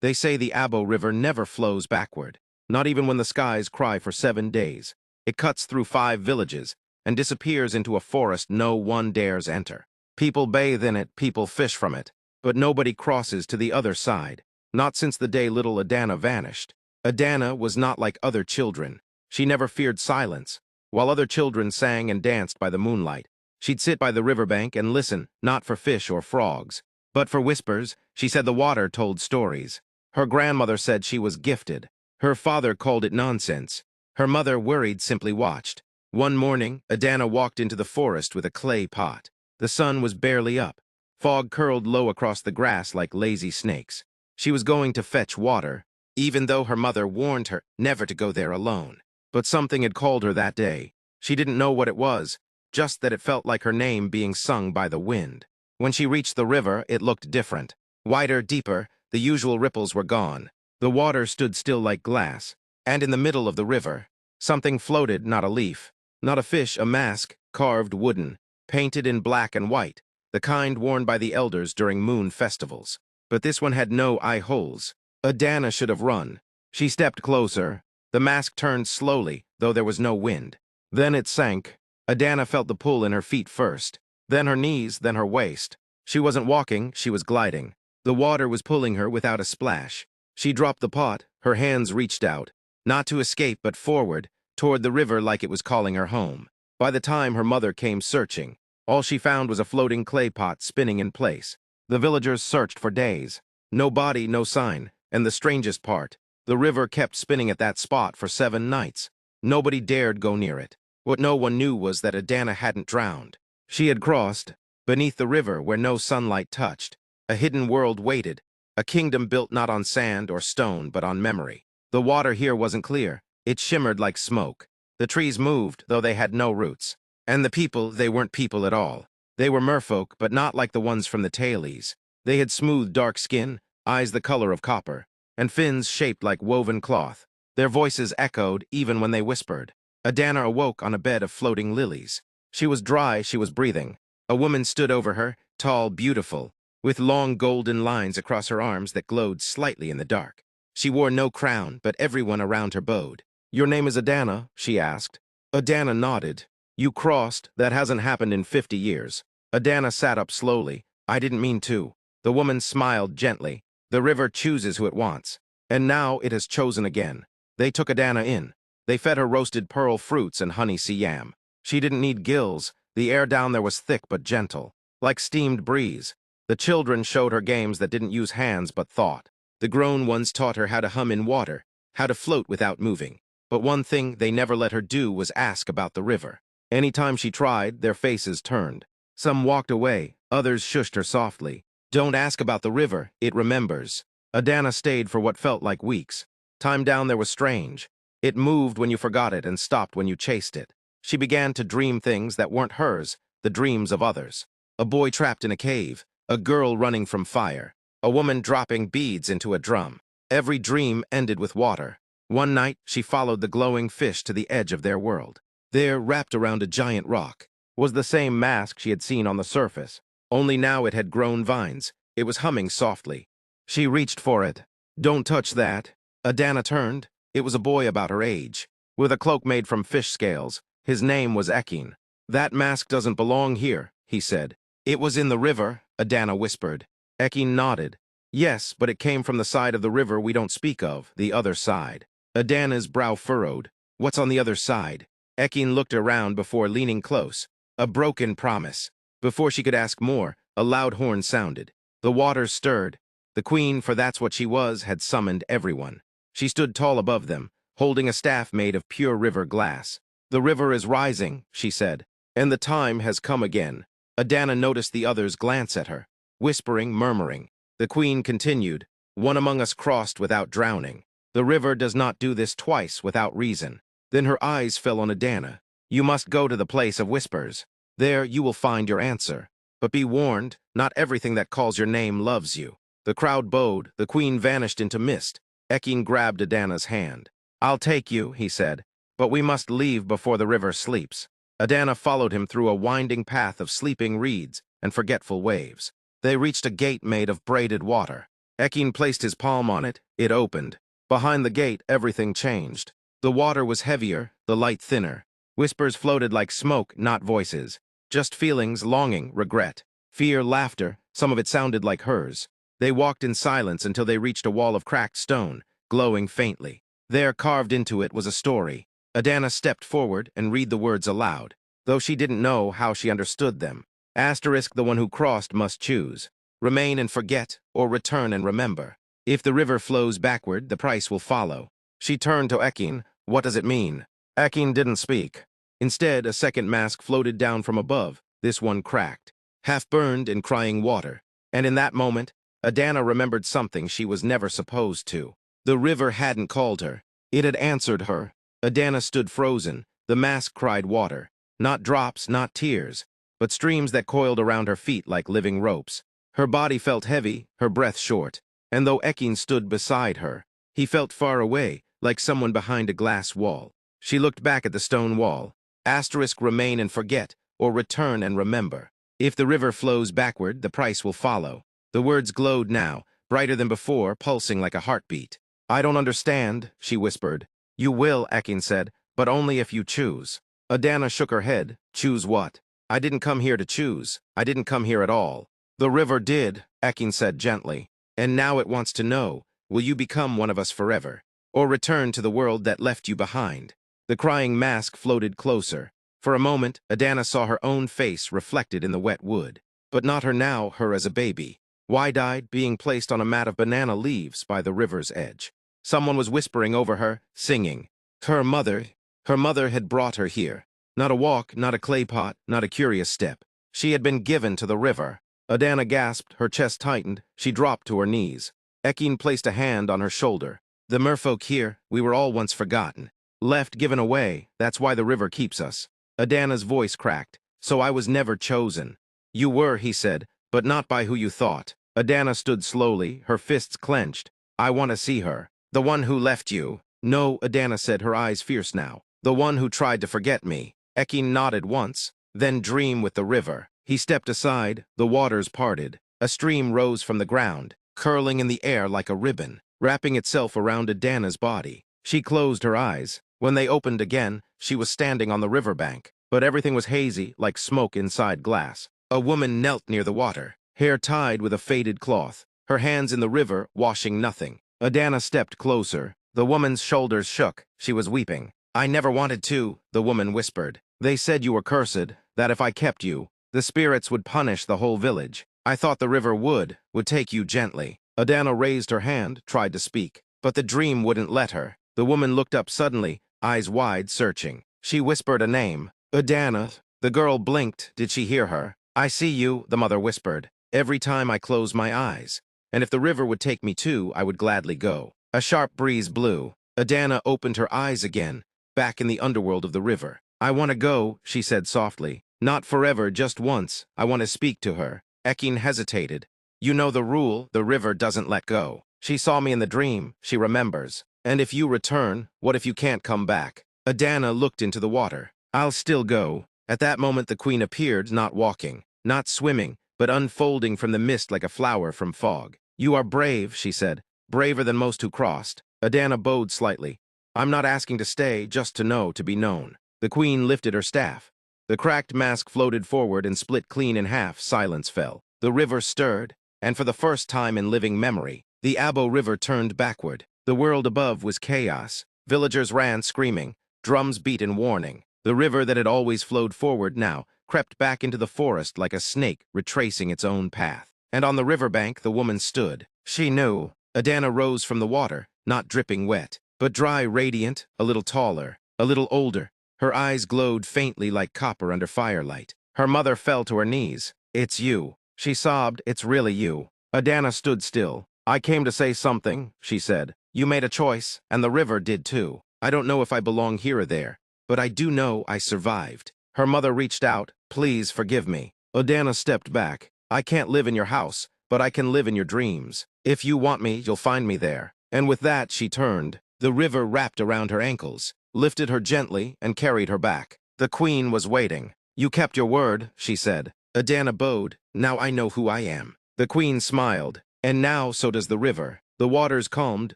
They say the Abo River never flows backward, not even when the skies cry for 7 days. It cuts through 5 villages and disappears into a forest no one dares enter. People bathe in it, people fish from it, but nobody crosses to the other side, not since the day little Adanna vanished. Adanna was not like other children. She never feared silence. While other children sang and danced by the moonlight, she'd sit by the riverbank and listen, not for fish or frogs, but for whispers. She said the water told stories. Her grandmother said she was gifted. Her father called it nonsense. Her mother, worried, simply watched. One morning, Adanna walked into the forest with a clay pot. The sun was barely up. Fog curled low across the grass like lazy snakes. She was going to fetch water, even though her mother warned her never to go there alone. But something had called her that day. She didn't know what it was, just that it felt like her name being sung by the wind. When she reached the river, it looked different. Wider, deeper, the usual ripples were gone. The water stood still like glass, and in the middle of the river, something floated, not a leaf, not a fish, a mask, carved wooden, painted in black and white, the kind worn by the elders during moon festivals. But this one had no eye holes. Adanna should have run. She stepped closer. The mask turned slowly, though there was no wind. Then it sank. Adanna felt the pull in her feet first, then her knees, then her waist. She wasn't walking, she was gliding. The water was pulling her without a splash. She dropped the pot, her hands reached out, not to escape but forward, toward the river like it was calling her home. By the time her mother came searching, all she found was a floating clay pot spinning in place. The villagers searched for days. No body, no sign, and the strangest part, the river kept spinning at that spot for 7 nights. Nobody dared go near it. What no one knew was that Adanna hadn't drowned. She had crossed, beneath the river where no sunlight touched. A hidden world waited, a kingdom built not on sand or stone but on memory. The water here wasn't clear. It shimmered like smoke. The trees moved, though they had no roots. And the people, they weren't people at all. They were merfolk, but not like the ones from the Tales. They had smooth, dark skin, eyes the color of copper, and fins shaped like woven cloth. Their voices echoed even when they whispered. Adanna awoke on a bed of floating lilies. She was dry, she was breathing. A woman stood over her, tall, beautiful, with long golden lines across her arms that glowed slightly in the dark. She wore no crown, but everyone around her bowed. "Your name is Adanna?" she asked. Adanna nodded. "You crossed. That hasn't happened in 50 years. Adanna sat up slowly. "I didn't mean to." The woman smiled gently. "The river chooses who it wants. And now it has chosen again." They took Adanna in. They fed her roasted pearl fruits and honey sea yam. She didn't need gills. The air down there was thick but gentle, like steamed breeze. The children showed her games that didn't use hands but thought. The grown ones taught her how to hum in water, how to float without moving. But one thing they never let her do was ask about the river. Anytime she tried, their faces turned. Some walked away, others shushed her softly. "Don't ask about the river, it remembers." Adanna stayed for what felt like weeks. Time down there was strange. It moved when you forgot it and stopped when you chased it. She began to dream things that weren't hers, the dreams of others. A boy trapped in a cave, a girl running from fire, a woman dropping beads into a drum. Every dream ended with water. One night, she followed the glowing fish to the edge of their world. There, wrapped around a giant rock, was the same mask she had seen on the surface. Only now it had grown vines. It was humming softly. She reached for it. "Don't touch that." Adanna turned. It was a boy about her age, with a cloak made from fish scales. His name was Ekin. "That mask doesn't belong here," he said. "It was in the river," Adanna whispered. Ekin nodded. "Yes, but it came from the side of the river we don't speak of, the other side." Adanna's brow furrowed. "What's on the other side?" Ekin looked around before leaning close. A broken promise. Before she could ask more, a loud horn sounded. The waters stirred. The queen, for that's what she was, had summoned everyone. She stood tall above them, holding a staff made of pure river glass. "The river is rising," she said, "and the time has come again." Adanna noticed the others glance at her, whispering, murmuring. The queen continued, "One among us crossed without drowning. The river does not do this twice without reason." Then her eyes fell on Adanna. "You must go to the place of whispers. There you will find your answer. But be warned, not everything that calls your name loves you." The crowd bowed. The queen vanished into mist. Ekin grabbed Adanna's hand. "I'll take you," he said, "but we must leave before the river sleeps." Adanna followed him through a winding path of sleeping reeds and forgetful waves. They reached a gate made of braided water. Ekin placed his palm on it. It opened. Behind the gate, everything changed. The water was heavier, the light thinner. Whispers floated like smoke, not voices. Just feelings, longing, regret. Fear, laughter, some of it sounded like hers. They walked in silence until they reached a wall of cracked stone, glowing faintly. There, carved into it, was a story. Adanna stepped forward and read the words aloud, though she didn't know how she understood them. Asterisk, the one who crossed must choose. Remain and forget, or return and remember. If the river flows backward, the price will follow. She turned to Ekin. What does it mean? Ekin didn't speak. Instead, a second mask floated down from above, this one cracked, half-burned in crying water. And in that moment, Adanna remembered something she was never supposed to. The river hadn't called her. It had answered her. Adanna stood frozen. The mask cried water. Not drops, not tears, but streams that coiled around her feet like living ropes. Her body felt heavy, her breath short. And though Ekin stood beside her, he felt far away, like someone behind a glass wall. She looked back at the stone wall. Asterisk, remain and forget, or return and remember. If the river flows backward, the price will follow. The words glowed now, brighter than before, pulsing like a heartbeat. I don't understand, she whispered. You will, Ekin said, but only if you choose. Adanna shook her head. Choose what? I didn't come here to choose. I didn't come here at all. The river did, Ekin said gently. And now it wants to know, will you become one of us forever, or return to the world that left you behind? The crying mask floated closer. For a moment, Adanna saw her own face reflected in the wet wood. But not her now, her as a baby. Wide-eyed, being placed on a mat of banana leaves by the river's edge. Someone was whispering over her, singing. Her mother had brought her here. Not a walk, not a clay pot, not a curious step. She had been given to the river. Adanna gasped, her chest tightened, she dropped to her knees. Ekin placed a hand on her shoulder. The merfolk here, we were all once forgotten. Left, given away, that's why the river keeps us. Adanna's voice cracked. So I was never chosen. You were, he said, but not by who you thought. Adanna stood slowly, her fists clenched. I want to see her. The one who left you. No, Adanna said, her eyes fierce now. The one who tried to forget me. Ekin nodded once, then dream with the river. He stepped aside, the waters parted. A stream rose from the ground, curling in the air like a ribbon, wrapping itself around Adanna's body. She closed her eyes. When they opened again, she was standing on the riverbank, but everything was hazy, like smoke inside glass. A woman knelt near the water, hair tied with a faded cloth, her hands in the river, washing nothing. Adanna stepped closer. The woman's shoulders shook. She was weeping. I never wanted to, the woman whispered. They said you were cursed, that if I kept you, the spirits would punish the whole village. I thought the river would take you gently. Adanna raised her hand, tried to speak, but the dream wouldn't let her. The woman looked up suddenly, eyes wide, searching. She whispered a name. Adanna. The girl blinked. Did she hear her? I see you, the mother whispered, every time I close my eyes. And if the river would take me too, I would gladly go. A sharp breeze blew. Adanna opened her eyes again, back in the underworld of the river. I want to go, she said softly. Not forever, just once. I want to speak to her. Ekin hesitated. You know the rule, the river doesn't let go. She saw me in the dream, she remembers. And if you return, what if you can't come back? Adanna looked into the water. I'll still go. At that moment the queen appeared, not walking, not swimming, but unfolding from the mist like a flower from fog. You are brave, she said, braver than most who crossed. Adanna bowed slightly. I'm not asking to stay, just to know, to be known. The queen lifted her staff. The cracked mask floated forward and split clean in half. Silence fell. The river stirred, and for the first time in living memory, the Abo River turned backward. The world above was chaos. Villagers ran screaming. Drums beat in warning. The river that had always flowed forward now crept back into the forest like a snake retracing its own path. And on the riverbank the woman stood. She knew. Adanna rose from the water, not dripping wet, but dry, radiant, a little taller, a little older. Her eyes glowed faintly like copper under firelight. Her mother fell to her knees. It's you. She sobbed. It's really you. Adanna stood still. I came to say something, she said. You made a choice, and the river did too. I don't know if I belong here or there, but I do know I survived. Her mother reached out. Please forgive me. Adanna stepped back. I can't live in your house, but I can live in your dreams. If you want me, you'll find me there. And with that, she turned. The river wrapped around her ankles, lifted her gently, and carried her back. The queen was waiting. You kept your word, she said. Adanna bowed. Now I know who I am. The queen smiled. And now so does the river. The waters calmed,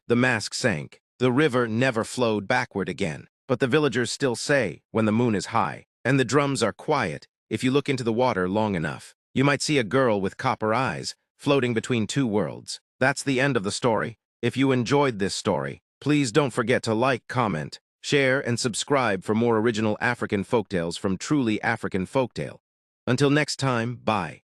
the mask sank. The river never flowed backward again. But the villagers still say, when the moon is high, and the drums are quiet, if you look into the water long enough, you might see a girl with copper eyes, floating between two worlds. That's the end of the story. If you enjoyed this story, please don't forget to like, comment, share, and subscribe for more original African folktales from Truly African Folktale. Until next time, bye.